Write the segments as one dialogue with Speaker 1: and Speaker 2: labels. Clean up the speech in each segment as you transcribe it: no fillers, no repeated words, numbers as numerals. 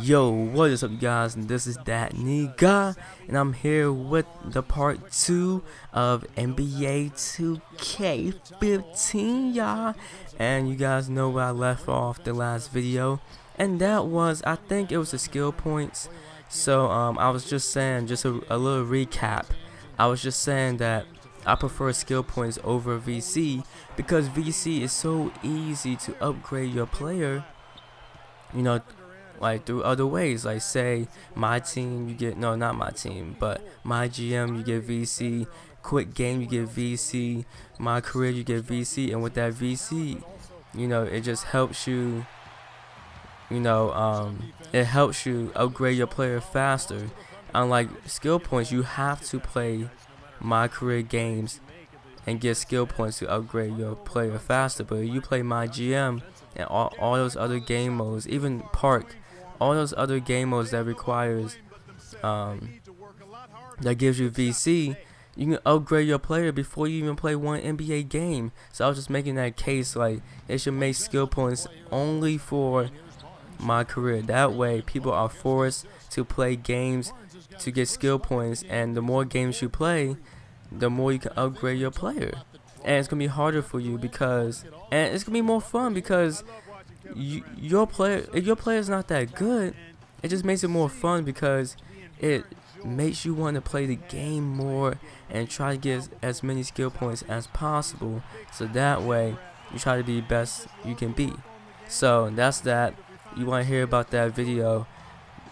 Speaker 1: Yo, what is up, you guys? And this is ThatKneeGah, and I'm here with the part 2 of NBA 2K15, y'all. And you guys know where I left off the last video, and that was, I think it was the skill points. So I was just saying, just a little recap. I was just saying that I prefer skill points over VC because VC is so easy to upgrade your player, you know, like through other ways. Like, say my team, you get, no, not my team, but my GM, you get VC. Quick game, you get VC. My career, you get VC. And with that VC, it just helps you, it helps you upgrade your player faster. Unlike skill points, you have to play my career games and get skill points to upgrade your player faster. But if you play my GM and all those other game modes, even Park, all those other game modes that requires that gives you VC, you can upgrade your player before you even play one NBA game. So I was just making that case, like, it should make skill points only for my career. That way people are forced to play games to get skill points, and the more games you play, the more you can upgrade your player. And it's gonna be harder for you because, and it's gonna be more fun because your player, if your player is not that good, it just makes it more fun because it makes you want to play the game more and try to get as many skill points as possible. So that way you try to be best you can be. So that's that. You want to hear about that video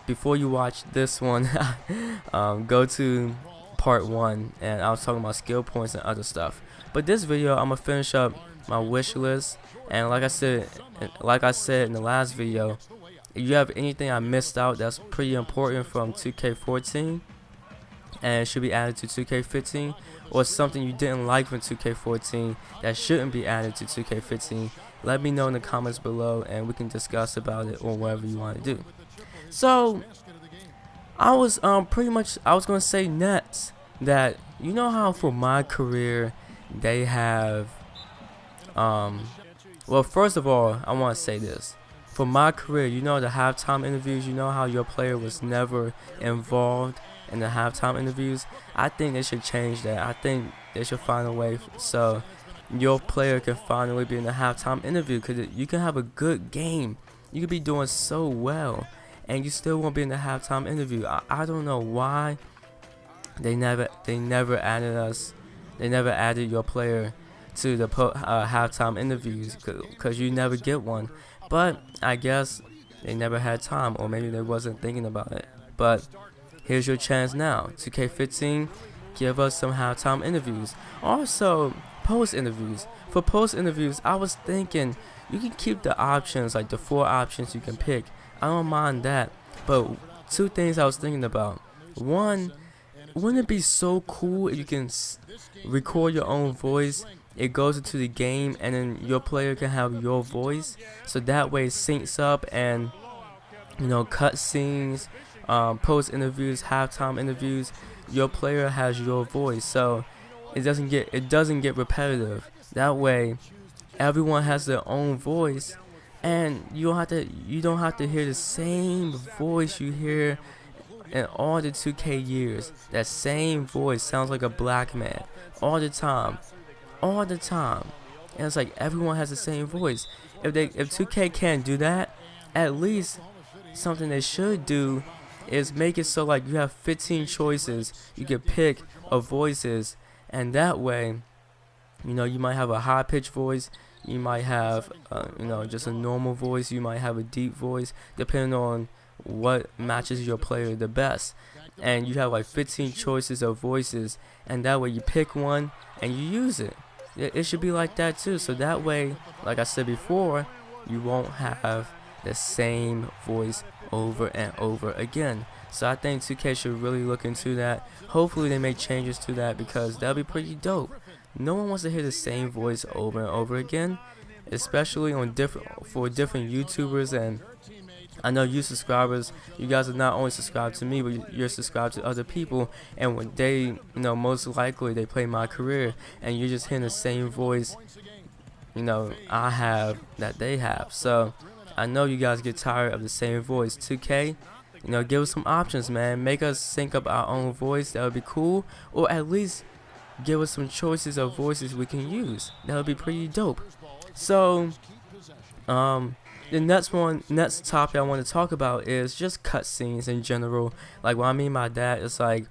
Speaker 1: before you watch this one? Go to part 1, and I was talking about skill points and other stuff. But this video, I'm gonna finish up my wish list. And like I said in the last video, if you have anything I missed out that's pretty important from 2K14 and it should be added to 2K15, or something you didn't like from 2K14 that shouldn't be added to 2K15, let me know in the comments below and we can discuss about it or whatever you want to do. So I was gonna say next that, you know how for my career they have well, first of all, I want to say this. For my career, the halftime interviews, how your player was never involved in the halftime interviews. I think they should change that. I think they should find a way so your player can finally be in the halftime interview, because you can have a good game. You could be doing so well and you still won't be in the halftime interview. I don't know why they never added your player to the halftime interviews, because you never get one. But I guess they never had time, or maybe they wasn't thinking about it. But here's your chance now. 2K15, give us some halftime interviews. Also, post interviews. For post interviews, I was thinking you can keep the options, like the 4 options you can pick. I don't mind that. But 2 things I was thinking about. One, wouldn't it be so cool if you can record your own voice? It goes into the game and then your player can have your voice, so that way it syncs up, and cut scenes, post interviews, halftime interviews, your player has your voice, so it doesn't get repetitive. That way everyone has their own voice, and you don't have to hear the same voice you hear in all the 2K years. That same voice sounds like a black man all the time. And it's like everyone has the same voice. If 2K can't do that, at least something they should do is make it so like you have 15 choices you can pick of voices, and that way you might have a high pitched voice, you might have just a normal voice, you might have a deep voice, depending on what matches your player the best. And you have like 15 choices of voices, and that way you pick one and you use it. It should be like that too, so that way, like I said before, you won't have the same voice over and over again. So I think 2K should really look into that. Hopefully they make changes to that, because that'll be pretty dope. No one wants to hear the same voice over and over again, especially for different YouTubers. And I know you subscribers, you guys are not only subscribed to me, but you're subscribed to other people, and when they, most likely they play my career, and you're just hearing the same voice, I have that they have. So I know you guys get tired of the same voice. 2K, give us some options, man. Make us sync up our own voice. That would be cool. Or at least give us some choices of voices we can use. That would be pretty dope. So, the next topic I want to talk about is just cutscenes in general. Like, what I mean by that is like,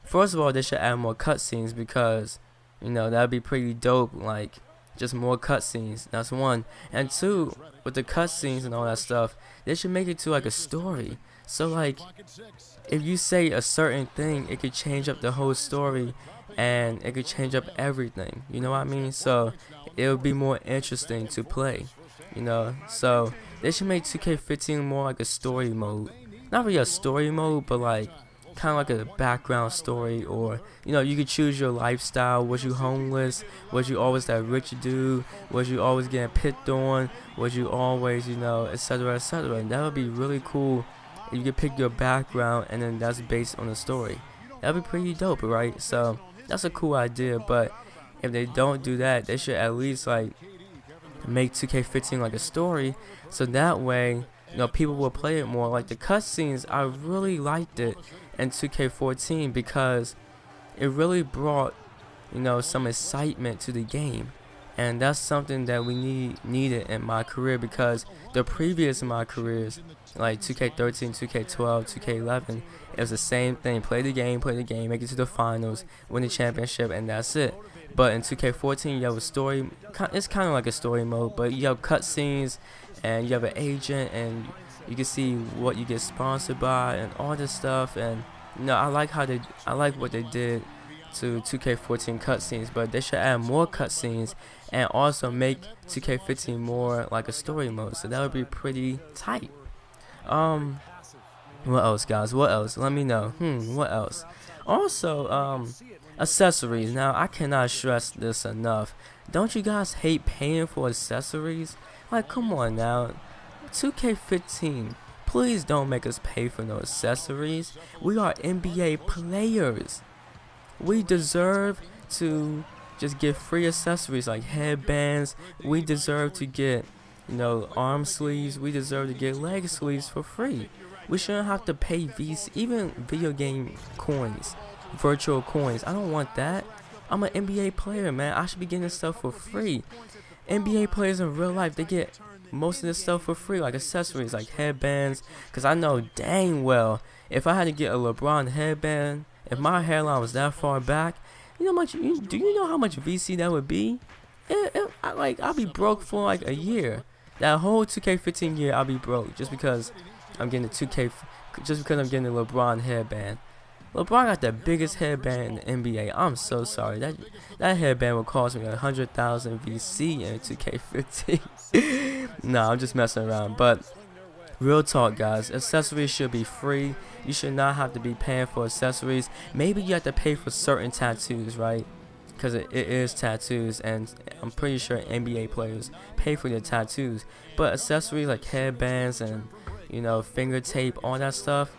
Speaker 1: first of all, they should add more cutscenes because, that'd be pretty dope. Like, just more cutscenes. That's one. And two, with the cutscenes and all that stuff, they should make it to like a story. So like, if you say a certain thing, it could change up the whole story, and it could change up everything. You know what I mean? So it would be more interesting to play. So they should make 2K15 more like a story mode. Not really a story mode, but like kind of like a background story. Or you could choose your lifestyle. Was you homeless? Was you always that rich dude? Was you always getting picked on? Was you always etc., etc.? And that would be really cool if you could pick your background and then that's based on the story. That'd be pretty dope, right? So that's a cool idea. But if they don't do that, they should at least like make 2K15 like a story, so that way people will play it more. Like the cutscenes, I really liked it in 2K14 because it really brought some excitement to the game, and that's something that we needed in my career, because the previous in my careers, like 2K13, 2K12, 2K11, it was the same thing. Play the game, make it to the finals, win the championship, and that's it. But in 2K14, you have a story. It's kind of like a story mode, but you have cutscenes, and you have an agent, and you can see what you get sponsored by, and all this stuff. And I like what they did to 2K14 cutscenes, but they should add more cutscenes and also make 2K15 more like a story mode. So that would be pretty tight. What else, guys? What else? Let me know. What else? Also, accessories. Now, I cannot stress this enough. Don't you guys hate paying for accessories? Like, come on now. 2K15, please don't make us pay for no accessories. We are NBA players. We deserve to just get free accessories like headbands. We deserve to get, arm sleeves. We deserve to get leg sleeves for free. We shouldn't have to pay even video game coins, virtual coins. I don't want that. I'm an NBA player, man. I should be getting this stuff for free. NBA players in real life, they get most of this stuff for free, like accessories, like headbands. Because I know dang well, if I had to get a LeBron headband, if my hairline was that far back, do you know how much VC that would be? I'll be broke for like a year. That whole 2K15 year, I'll be broke just because I'm getting the 2K, just because I'm getting the LeBron headband. LeBron got the biggest headband in the NBA. I'm so sorry. That headband would cost me 100,000 VC in 2K15. Nah, I'm just messing around. But real talk, guys, accessories should be free. You should not have to be paying for accessories. Maybe you have to pay for certain tattoos, right? Because it is tattoos, and I'm pretty sure NBA players pay for their tattoos. But accessories like headbands and finger tape, all that stuff,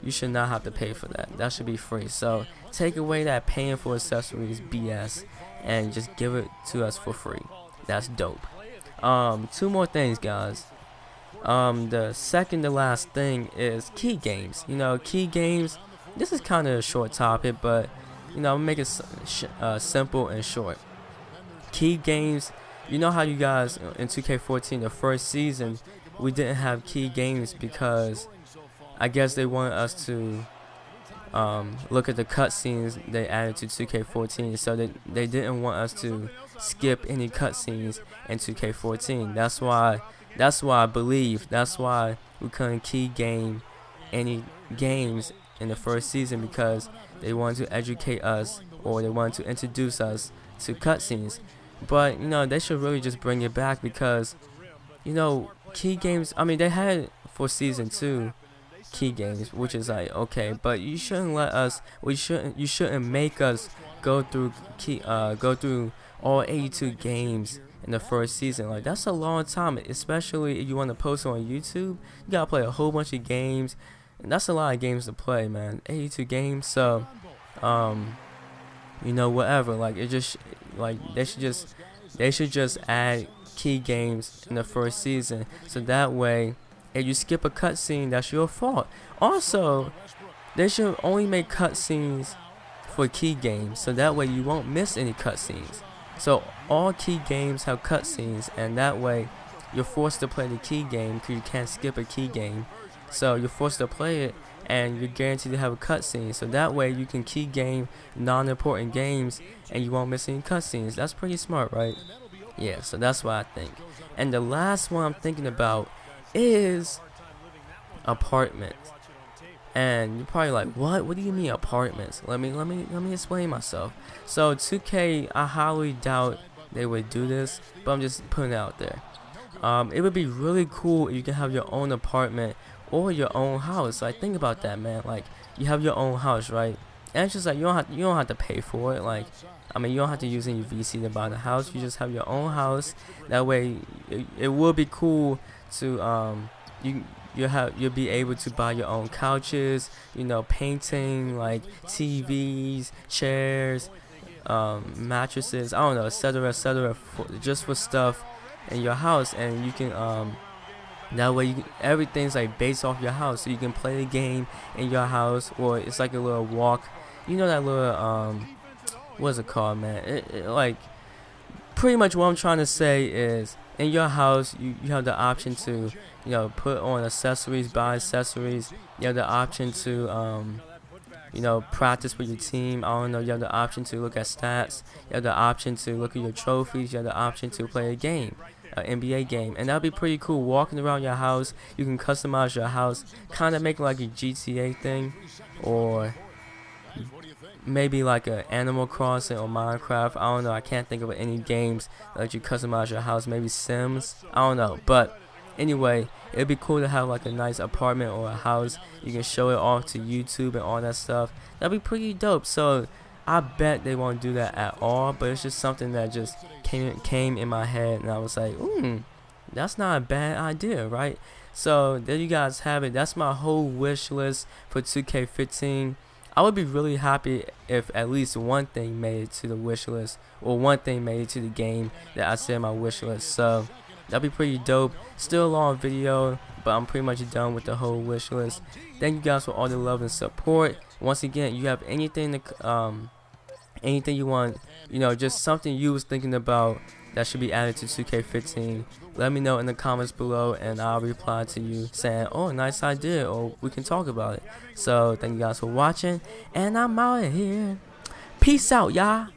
Speaker 1: you should not have to pay for that. That should be free. So take away that paying for accessories BS and just give it to us for free. That's dope. Two more things, guys. The second to last thing is key games. Key games, this is kind of a short topic, but I'll make it simple and short. Key games, how you guys in 2K14, the first season, we didn't have key games because I guess they wanted us to look at the cutscenes they added to 2K14, so they didn't want us to skip any cutscenes in 2K14. That's why I believe that's why we couldn't key game any games in the first season, because they wanted to educate us, or they wanted to introduce us to cutscenes. But they should really just bring it back, because key games, I mean, they had for season 2 key games, which is like okay, but you shouldn't you shouldn't make us go through all 82 games in the first season. Like, that's a long time, especially if you want to post it on YouTube. You gotta play a whole bunch of games, and that's a lot of games to play, man. 82 games. So whatever, like, it just, like, they should just add key games in the first season, so that way if you skip a cutscene, that's your fault. Also, they should only make cutscenes for key games, so that way you won't miss any cutscenes. So all key games have cutscenes, and that way you're forced to play the key game because you can't skip a key game. So you're forced to play it, and you're guaranteed to have a cutscene. So that way you can key game non-important games, and you won't miss any cutscenes. That's pretty smart, right? Yeah, so that's what I think. And the last one I'm thinking about is apartments. And you're probably like, what do you mean apartments? Let me explain myself. So 2K, I highly doubt they would do this, but I'm just putting it out there. It would be really cool if you can have your own apartment or your own house. Like, think about that, man. Like, you have your own house, right? And it's just like you don't have to pay for it. Like, I mean, you don't have to use any VC to buy the house. You just have your own house. That way, it will be cool to you'll be able to buy your own couches, painting, like TVs, chairs, mattresses, I don't know, etc., just for stuff in your house. And you can that way everything's like based off your house, so you can play the game in your house, or it's like a little walk, that little what's it called, man? It like, pretty much what I'm trying to say is, in your house, you have the option to, put on accessories, buy accessories. You have the option to, practice with your team. I don't know. You have the option to look at stats. You have the option to look at your trophies. You have the option to play a game, an NBA game. And that'd be pretty cool. Walking around your house, you can customize your house, kind of make like a GTA thing, or maybe like a Animal Crossing or Minecraft. I don't know. I can't think of any games that let you customize your house. Maybe Sims. I don't know. But anyway, it'd be cool to have like a nice apartment or a house. You can show it off to YouTube and all that stuff. That'd be pretty dope. So I bet they won't do that at all. But it's just something that just came in my head, and I was like, that's not a bad idea, right? So there you guys have it. That's my whole wish list for 2K15. I would be really happy if at least one thing made it to the wish list, or one thing made it to the game that I said in my wish list. So that'd be pretty dope. Still a long video, but I'm pretty much done with the whole wish list. Thank you guys for all the love and support. Once again, you have anything you want, just something you was thinking about that should be added to 2K15, let me know in the comments below, and I'll reply to you saying, oh, nice idea, or we can talk about it. So thank you guys for watching, and I'm out of here. Peace out, y'all.